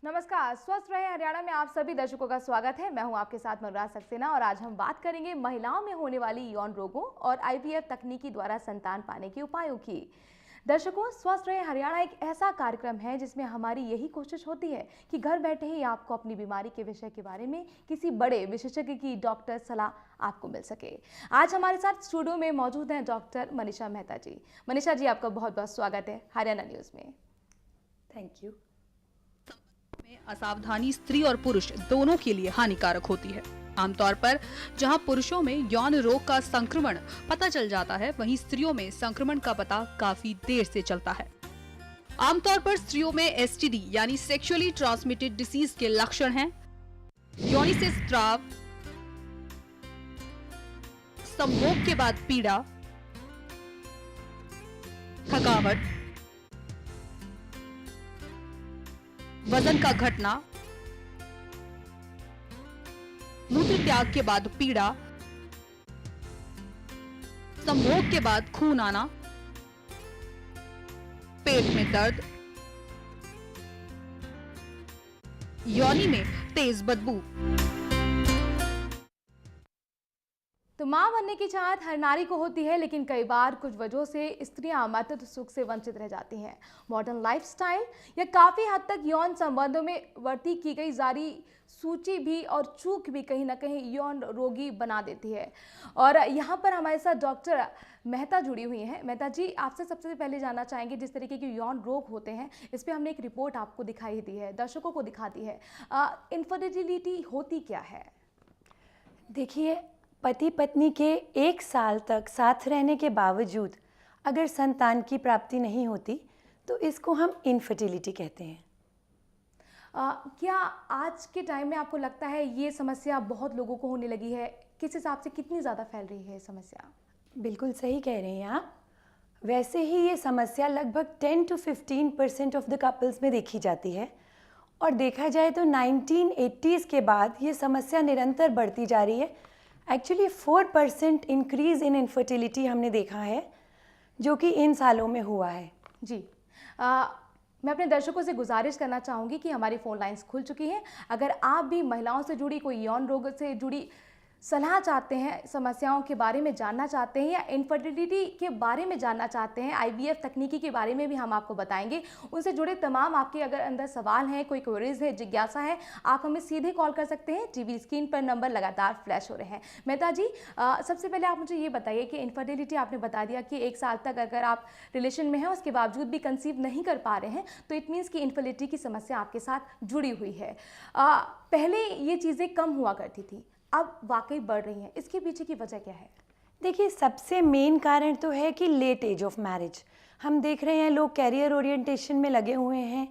नमस्कार, स्वस्थ रहे हरियाणा में आप सभी दर्शकों का स्वागत है। मैं हूं आपके साथ मनोराज सक्सेना और आज हम बात करेंगे महिलाओं में होने वाली यौन रोगों और आईवीएफ तकनीकी द्वारा संतान पाने के उपायों की। दर्शकों, स्वस्थ रहे हरियाणा एक ऐसा कार्यक्रम है जिसमें हमारी यही कोशिश होती है कि घर बैठे ही आपको अपनी बीमारी के विषय के बारे में किसी बड़े विशेषज्ञ की डॉक्टर सलाह आपको मिल सके। आज हमारे साथ स्टूडियो में मौजूद हैं डॉक्टर मनीषा मेहता जी। मनीषा जी, आपका बहुत बहुत स्वागत है हरियाणा न्यूज में। Thank you. में असावधानी स्त्री और पुरुष दोनों के लिए हानिकारक होती है। आमतौर पर जहां पुरुषों में यौन रोग का संक्रमण पता चल जाता है, वहीं स्त्रियों में संक्रमण का पता काफी देर से चलता है। आमतौर पर स्त्रियों में एसटीडी यानी सेक्सुअली ट्रांसमिटेड डिसीज के लक्षण हैं योनि से स्राव, संभोग के बाद पीड़ा, थकावट, वजन का घटना, मूत्र त्याग के बाद पीड़ा, संभोग के बाद खून आना, पेट में दर्द, योनि में तेज बदबू। तो मां बनने की चाहत हर नारी को होती है, लेकिन कई बार कुछ वजहों से स्त्रियां मातृत्व सुख से वंचित रह जाती हैं। मॉडर्न लाइफस्टाइल या काफ़ी हद तक यौन संबंधों में बढ़ती की गई जारी सूची भी और चूक भी कहीं ना कहीं यौन रोगी बना देती है। और यहाँ पर हमारे साथ डॉक्टर मेहता जुड़ी हुई हैं। मेहता जी, आपसे सबसे पहले जानना चाहेंगे, जिस तरीके के यौन रोग होते हैं इस पर हमने एक रिपोर्ट आपको दिखाई दी है, दर्शकों को दिखा दी है। इनफर्टिलिटी होती क्या है? देखिए, पति पत्नी के 1 साल तक साथ रहने के बावजूद अगर संतान की प्राप्ति नहीं होती तो इसको हम इनफर्टिलिटी कहते हैं। क्या आज के टाइम में आपको लगता है ये समस्या बहुत लोगों को होने लगी है? किस हिसाब से कितनी ज़्यादा फैल रही है ये समस्या? बिल्कुल सही कह रहे हैं आप। वैसे ही ये समस्या लगभग 10 to 15% ऑफ द कपल्स में देखी जाती है और देखा जाए तो 1980s के बाद ये समस्या निरंतर बढ़ती जा रही है। एक्चुअली 4% इंक्रीज इन इनफर्टिलिटी हमने देखा है, जो कि इन सालों में हुआ है। जी, मैं अपने दर्शकों से गुजारिश करना चाहूँगी कि हमारी फ़ोन लाइंस खुल चुकी हैं। अगर आप भी महिलाओं से जुड़ी कोई यौन रोग से जुड़ी सलाह चाहते हैं, समस्याओं के बारे में जानना चाहते हैं या इनफर्टिलिटी के बारे में जानना चाहते हैं, आईवीएफ तकनीकी के बारे में भी हम आपको बताएंगे। उनसे जुड़े तमाम आपके अगर अंदर सवाल हैं, कोई क्वेरीज है, जिज्ञासा है, आप हमें सीधे कॉल कर सकते हैं। टीवी स्क्रीन पर नंबर लगातार फ्लैश हो रहे हैं। मेहता जी, सबसे पहले आप मुझे ये बताइए कि इनफर्टिलिटी आपने बता दिया कि 1 साल तक अगर आप रिलेशन में हैं, उसके बावजूद भी कंसीव नहीं कर पा रहे हैं, तो इट मीन्स कि इनफर्टिलिटी की समस्या आपके साथ जुड़ी हुई है। पहले ये चीज़ें कम हुआ करती थी, अब वाकई बढ़ रही हैं। इसके पीछे की वजह क्या है? देखिए, सबसे मेन कारण तो है कि लेट एज ऑफ मैरिज। हम देख रहे हैं लोग कैरियर ओरिएंटेशन में लगे हुए हैं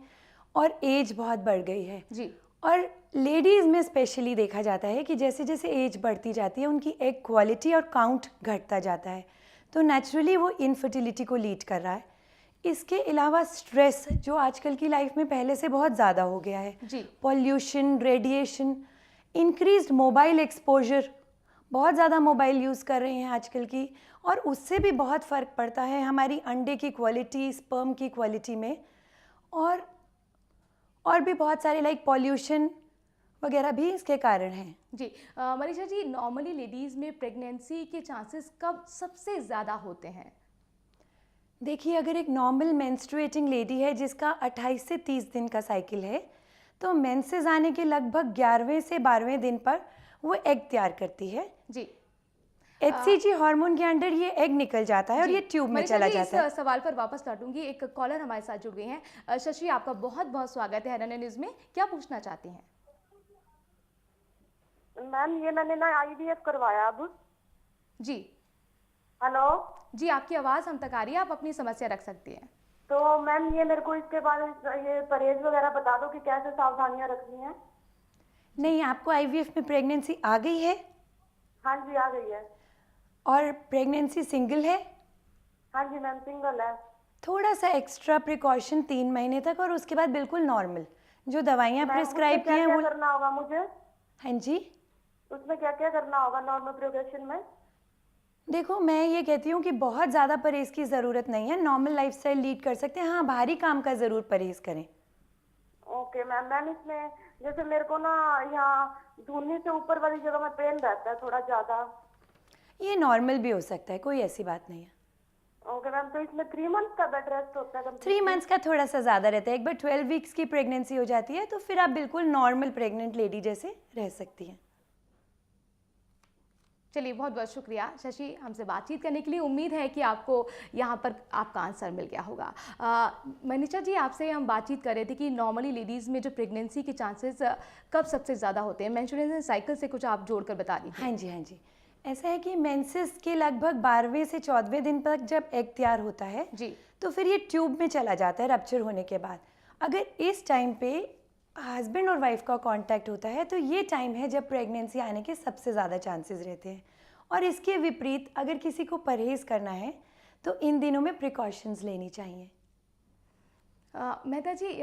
और एज बहुत बढ़ गई है जी। और लेडीज़ में स्पेशली देखा जाता है कि जैसे जैसे एज बढ़ती जाती है उनकी एग क्वालिटी और काउंट घटता जाता है, तो नेचुरली वो इनफर्टिलिटी को लीड कर रहा है। इसके अलावा स्ट्रेस जो आजकल की लाइफ में पहले से बहुत ज़्यादा हो गया है, pollution, radiation, increased mobile exposure, बहुत ज़्यादा मोबाइल यूज़ कर रहे हैं आजकल की, और उससे भी बहुत फ़र्क पड़ता है हमारी अंडे की क्वालिटी, स्पर्म की क्वालिटी में, और भी बहुत सारे लाइक पॉल्यूशन वगैरह भी इसके कारण हैं। जी, मनीषा जी, नॉर्मली लेडीज़ में प्रेगनेंसी के चांसेस कब सबसे ज़्यादा होते हैं? देखिए, अगर एक नॉर्मल मेंस्ट्रुएटिंग लेडी है जिसका 28 से 30 दिन का साइकिल है, तो मेंसेस आने के लगभग 11वें से 12वें दिन पर वो एग तैयार करती है। जी। एचसीजी हार्मोन के अंडर ये एग निकल जाता है और ये ट्यूब में चला जाता है। इस सवाल पर वापस लौटूंगी। एक कॉलर हमारे साथ जुड़ गए हैं। शशि, आपका बहुत बहुत स्वागत है हरियाणा न्यूज में। क्या पूछना चाहती हैं? मैम, ये मैंने ना आईवीएफ करवाया अब। जी। हेलो जी, आपकी आवाज़ हम तक आ रही है, आप अपनी समस्या रख सकती हैं। तो मैम, ये मेरे को इसके बाद ये परहेज वगैरह बता दो कि कैसे सावधानियां रखनी है। नहीं, आपको आईवीएफ में प्रेगनेंसी आ गई है? हाँ जी, आ गई है। और प्रेगनेंसी सिंगल है? हाँ जी मैम, सिंगल है। थोड़ा सा एक्स्ट्रा प्रिकॉशन 3 महीने तक और उसके बाद बिल्कुल नॉर्मल। जो दवाइयाँ प्रिस्क्राइब की हैं वो करना होगा मुझे? हाँ जी, उसमें क्या क्या करना होगा नॉर्मल प्रोग्रेशन में? देखो, मैं ये कहती हूँ कि बहुत ज़्यादा परहेज़ की ज़रूरत नहीं है, नॉर्मल लाइफस्टाइल लीड कर सकते हैं। हाँ, भारी काम का ज़रूर परहेज़ करें। Okay ma'am. मैम इसमें जैसे मेरे को ना यहाँ धुनी से ऊपर वाली जगह में पेन रहता है थोड़ा ज्यादा। ये नॉर्मल भी हो सकता है, कोई ऐसी बात नहीं है। ओके मैम, तो इसमें 3 मंथ का बेड रेस्ट होता है? 3 मंथ्स का थोड़ा सा ज़्यादा रहता है। एक बार 12 वीक्स की प्रेगनेंसी हो जाती है तो फिर आप बिल्कुल नॉर्मल प्रेग्नेंट लेडी जैसे रह सकती हैं। चलिए, बहुत बहुत शुक्रिया शशि हमसे बातचीत करने के लिए। उम्मीद है कि आपको यहाँ पर आपका आंसर मिल गया होगा। मनीषा जी, आपसे हम बातचीत कर रहे थे कि नॉर्मली लेडीज़ में जो प्रेगनेंसी के चांसेस कब सबसे ज़्यादा होते हैं। मेंस्ट्रुएशन साइकिल से कुछ आप जोड़कर बता दीजिए। हाँ जी, हाँ जी। ऐसा है कि मेंसेस के लगभग 12वें से 14वें दिन तक जब एग तैयार होता है जी, तो फिर ये ट्यूब में चला जाता है रप्चर होने के बाद। अगर इस टाइम पे हस्बैंड और वाइफ का कांटेक्ट होता है तो ये टाइम है जब प्रेगनेंसी आने के सबसे ज़्यादा चांसेस रहते हैं। और इसके विपरीत अगर किसी को परहेज़ करना है तो इन दिनों में प्रिकॉशंस लेनी चाहिए। मेहता जी,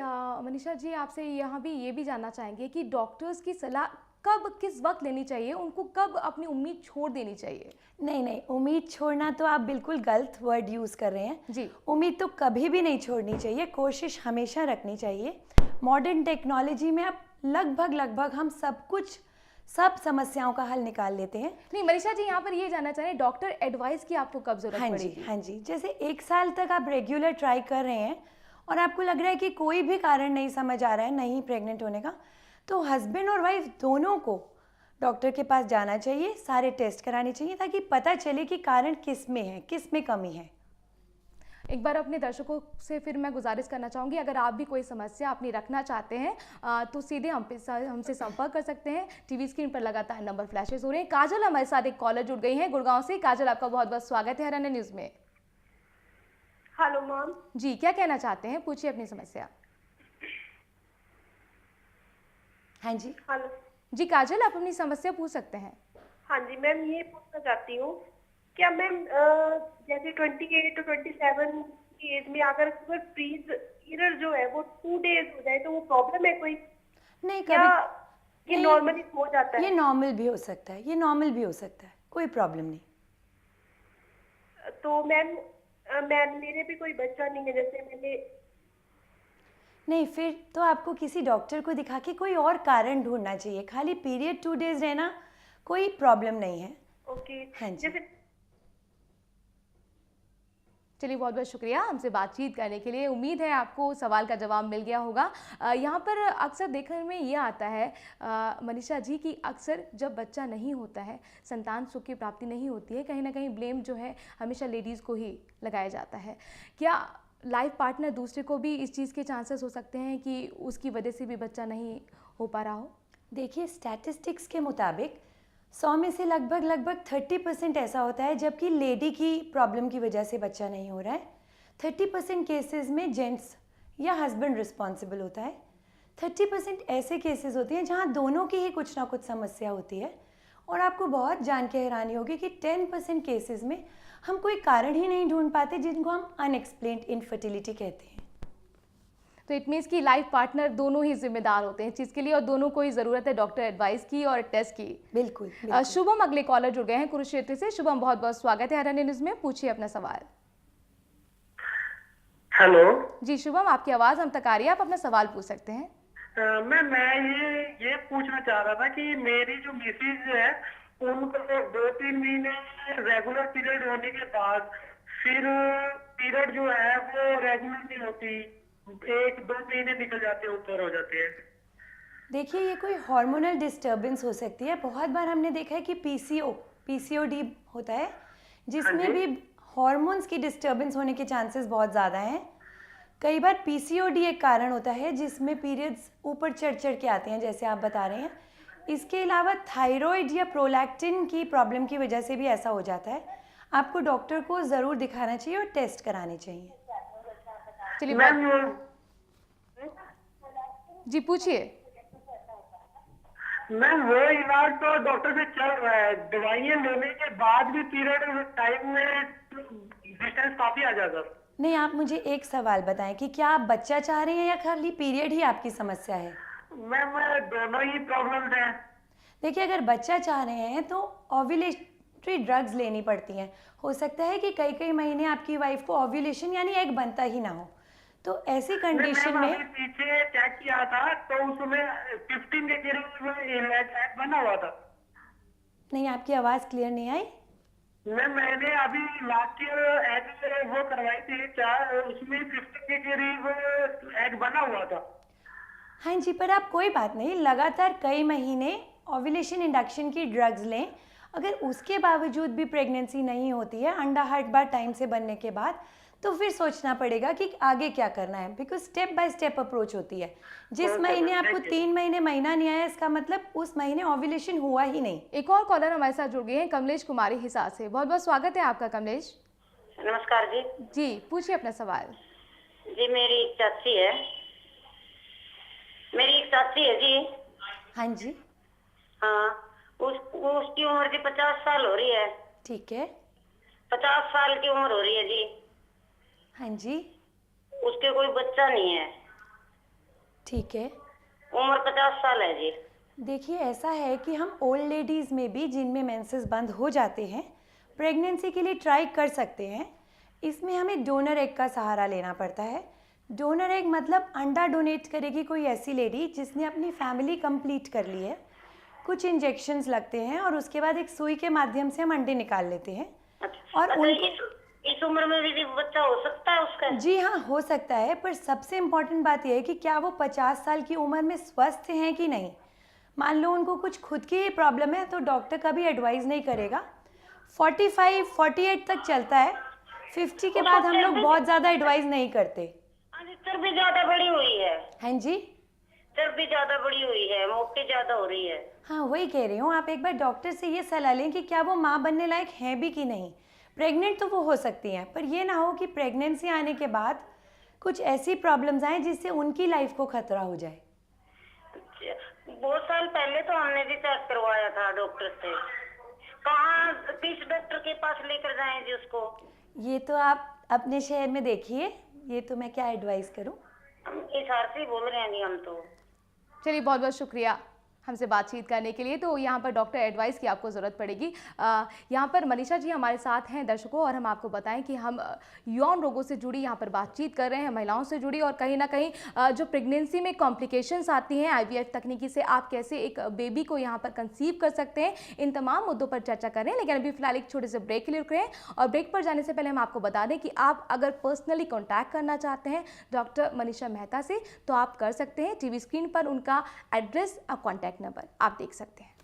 मनीषा जी आपसे यहाँ भी ये भी जानना चाहेंगे कि डॉक्टर्स की सलाह कब किस वक्त लेनी चाहिए, उनको कब अपनी उम्मीद छोड़ देनी चाहिए? नहीं नहीं, उम्मीद छोड़ना तो आप बिल्कुल गलत वर्ड यूज़ कर रहे हैं जी। उम्मीद तो कभी भी नहीं छोड़नी चाहिए, कोशिश हमेशा रखनी चाहिए। मॉडर्न टेक्नोलॉजी में अब लगभग हम सब समस्याओं का हल निकाल लेते हैं। नहीं मनीषा जी, यहाँ पर ये जानना चाह रहे हैं डॉक्टर एडवाइस की आपको कब जरूरत हाँ पड़ेगी? जी, हाँ जी। जैसे 1 साल तक आप रेगुलर ट्राई कर रहे हैं और आपको लग रहा है कि कोई भी कारण नहीं समझ आ रहा है नहीं प्रेग्नेंट होने का, तो हस्बैंड और वाइफ दोनों को डॉक्टर के पास जाना चाहिए, सारे टेस्ट कराने चाहिए ताकि पता चले कि कारण किस में है, किस में कमी है। एक बार अपने दर्शकों से फिर मैं गुजारिश करना चाहूँगी, अगर आप भी कोई समस्या अपनी रखना चाहते हैं तो सीधे हमसे संपर्क कर सकते हैं। टीवी स्क्रीन पर लगातार नंबर फ्लैशेस हो रहे हैं। काजल हमारे साथ एक कॉलर जुड़ गई हैं गुड़गांव से। काजल, आपका बहुत बहुत स्वागत है हरियाणा न्यूज़ में। Hello ma'am. जी, क्या कहना चाहते हैं, पूछिए अपनी समस्या। हाँ जी। हेलो जी काजल, आप अपनी समस्या पूछ सकते हैं। हाँ जी मैम, ये पूछना चाहती हूँ क्या मैम जैसे 28 to 27 की एज में अगर पीरियड जो है वो 2 days हो जाए तो वो प्रॉब्लम है कोई? नहीं, क्या कभी ये नहीं, नॉर्मली हो जाता ये है? नॉर्मल भी हो सकता है, ये नॉर्मल भी हो सकता है, कोई प्रॉब्लम नहीं। तो मैम मेरे भी कोई बच्चा नहीं है, जैसे मैंने नहीं, फिर तो आपको किसी डॉक्टर को दिखा के कोई और कारण ढूंढना चाहिए। खाली पीरियड 2 days रहना कोई प्रॉब्लम नहीं है। ओके हाँ जी। जैसे चलिए, बहुत बहुत शुक्रिया हमसे बातचीत करने के लिए। उम्मीद है आपको सवाल का जवाब मिल गया होगा। यहाँ पर अक्सर देखने में ये आता है मनीषा जी कि अक्सर जब बच्चा नहीं होता है, संतान सुख की प्राप्ति नहीं होती है, कहीं ना कहीं ब्लेम जो है हमेशा लेडीज़ को ही लगाया जाता है। क्या लाइफ पार्टनर दूसरे को भी इस चीज़ के चांसेस हो सकते हैं कि उसकी वजह से भी बच्चा नहीं हो पा रहा हो? देखिए, स्टैटिस्टिक्स के मुताबिक 100 में से लगभग 30% ऐसा होता है जबकि लेडी की प्रॉब्लम की वजह से बच्चा नहीं हो रहा है। 30% केसेस में जेंट्स या हस्बैंड रिस्पॉन्सिबल होता है। 30% ऐसे केसेस होते हैं जहां दोनों की ही कुछ ना कुछ समस्या होती है। और आपको बहुत जान के हैरानी होगी कि 10% केसेस में हम कोई कारण ही नहीं ढूंढ पाते, जिनको हम अनएक्सप्लेन्ड इनफर्टिलिटी कहते हैं। तो इट मीन्स कि लाइफ पार्टनर दोनों ही जिम्मेदार होते हैं इस चीज़ के लिए और दोनों को ही ज़रूरत है डॉक्टर एडवाइस की और टेस्ट की। बिल्कुल। शुभम अगले कॉलर जुड़ गए हैं कुरुक्षेत्र से। शुभम, बहुत बहुत स्वागत है हरियाणा न्यूज़ में, पूछिए अपना सवाल। हेलो जी शुभम, आपकी आवाज़ हम तक आ रही है, आप अपना सवाल पूछ सकते हैं। मैं ये पूछना चाह रहा था कि मेरी जो मिसेज है उनको 2-3 महीने रेगुलर पीरियड होने के बाद फिर पीरियड जो है वो रेगुलर नहीं होती, 1-2 महीने निकल जाते हैं, ऊपर हो जाते हैं। देखिए, ये कोई हार्मोनल डिस्टर्बेंस हो सकती है। बहुत बार हमने देखा है कि पीसीओडी होता है जिसमें भी हार्मोन्स की डिस्टर्बेंस होने के चांसेस बहुत ज़्यादा हैं। कई बार पीसीओडी एक कारण होता है जिसमें पीरियड्स ऊपर चढ़ के आते हैं, जैसे आप बता रहे हैं। इसके अलावा थायराइड या प्रोलैक्टिन की प्रॉब्लम की वजह से भी ऐसा हो जाता है। आपको डॉक्टर को ज़रूर दिखाना चाहिए और टेस्ट कराने चाहिए। चलिए मैम जी पूछिए। मैम वो इलाज तो डॉक्टर से चल रहा है, दवाइयाँ लेने के बाद भी पीरियड टाइम में डिस्टेंस काफी आ जाता है। नहीं, आप मुझे एक सवाल बताएं कि क्या आप बच्चा चाह रहे हैं या खाली पीरियड ही आपकी समस्या है? मैम दोनों ही प्रॉब्लम्स हैं। देखिए, अगर बच्चा चाह रहे हैं तो ओव्यूलेटरी ड्रग्स लेनी पड़ती हैं। हो सकता है कि कई महीने आपकी वाइफ को ओव्यूलेशन यानी एग बनता ही ना हो, तो ऐसी नहीं, कंडीशन मैम, में अभी पीछे चेक किया था तो उसमें 15 के करीब एग बना हुआ था। नहीं, आपकी आवाज़ क्लियर नहीं आई। मैंने अभी लास्ट ईयर एग वो करवाई थी चार, उसमें 15 के करीब एग बना हुआ था। हाँ जी, पर आप कोई बात नहीं, लगातार कई महीने ओव्यूलेशन इंडक्शन की ड्रग्स लें। अगर उसके बावजूद भी प्रेगनेंसी नहीं होती है अंडा हर बार टाइम से बनने के बाद, तो फिर सोचना पड़ेगा कि आगे क्या करना है, because step by step approach होती है। जिस Okay, महीने ma'am, आपको thank you. 3 महीने महीना नहीं आया, इसका मतलब उस महीने ओव्यूलेशन हुआ ही नहीं। एक और कॉलर हमारे साथ जुड़ गए हैं कमलेश कुमारी हिसार से। बहुत बहुत स्वागत है आपका कमलेश नमस्कार जी। जी। पूछिए अपना सवाल। जी मेरी एक चाची है जी। हाँ जी, हाँ, उसकी उम्र जी 50 साल हो रही है। ठीक है। 50 साल की उम्र हो रही है जी। हाँ जी, उसके कोई बच्चा नहीं है। ठीक है। उम्र 50 साल है जी। देखिए, ऐसा है कि हम ओल्ड लेडीज़ में भी जिनमें मेंसेस बंद हो जाते हैं, प्रेगनेंसी के लिए ट्राई कर सकते हैं। इसमें हमें डोनर एग का सहारा लेना पड़ता है। डोनर एग मतलब अंडा डोनेट करेगी कोई ऐसी लेडी जिसने अपनी फैमिली कंप्लीट कर ली है। कुछ इंजेक्शंस लगते हैं और उसके बाद एक सुई के माध्यम से हम अंडे निकाल लेते हैं। अच्छा, और इस उम्र में भी बच्चा हो सकता है उसका? जी हाँ, हो सकता है, पर सबसे इम्पॉर्टेंट बात यह है कि क्या वो 50 साल की उम्र में स्वस्थ हैं कि नहीं। मान लो उनको कुछ खुद की प्रॉब्लम है तो डॉक्टर कभी एडवाइस नहीं करेगा। 45-48 तक चलता है। 50 के बाद हम लोग बहुत ज़्यादा एडवाइस नहीं करते। चर्बी ज्यादा बढ़ी हुई है। हाँ जी, चर्बी ज्यादा बढ़ी हुई है, मोटी ज्यादा हो रही है। हाँ वही कह रही हूँ, आप एक बार डॉक्टर से ये सलाह लें कि क्या वो माँ बनने लायक हैं भी कि नहीं। प्रेग्नेंट तो वो हो सकती हैं, पर ये ना हो कि प्रेगनेंसी आने के बाद कुछ ऐसी प्रॉब्लम्स आए जिससे उनकी लाइफ को खतरा हो जाए। बहुत साल पहले तो हमने भी चेक करवाया था डॉक्टर से। कहाँ, किस डॉक्टर के पास लेकर जाएं जी उसको? ये तो आप अपने शहर में देखिए, ये तो मैं क्या एडवाइस करूं। हम हिसार से बोल रहे हैं जी हम तो। चलिए, बहुत बहुत शुक्रिया हमसे बातचीत करने के लिए। तो यहाँ पर डॉक्टर एडवाइस की आपको ज़रूरत पड़ेगी। यहाँ पर मनीषा जी हमारे साथ हैं दर्शकों, और हम आपको बताएं कि हम यौन रोगों से जुड़ी यहाँ पर बातचीत कर रहे हैं, महिलाओं से जुड़ी, और कहीं ना कहीं जो प्रेगनेंसी में कॉम्प्लिकेशंस आती हैं आईवीएफ तकनीकी से आप कैसे एक बेबी को यहाँ पर कंसीव कर सकते हैं, इन तमाम मुद्दों पर चर्चा कर रहे हैं। लेकिन अभी फिलहाल एक छोटे से ब्रेक के लिए रुक रहे हैं, और ब्रेक पर जाने से पहले हम आपको बता दें कि आप अगर पर्सनली कॉन्टैक्ट करना चाहते हैं डॉक्टर मनीषा मेहता से तो आप कर सकते हैं। टीवी स्क्रीन पर उनका एड्रेस और कॉन्टैक्ट नंबर आप देख सकते हैं।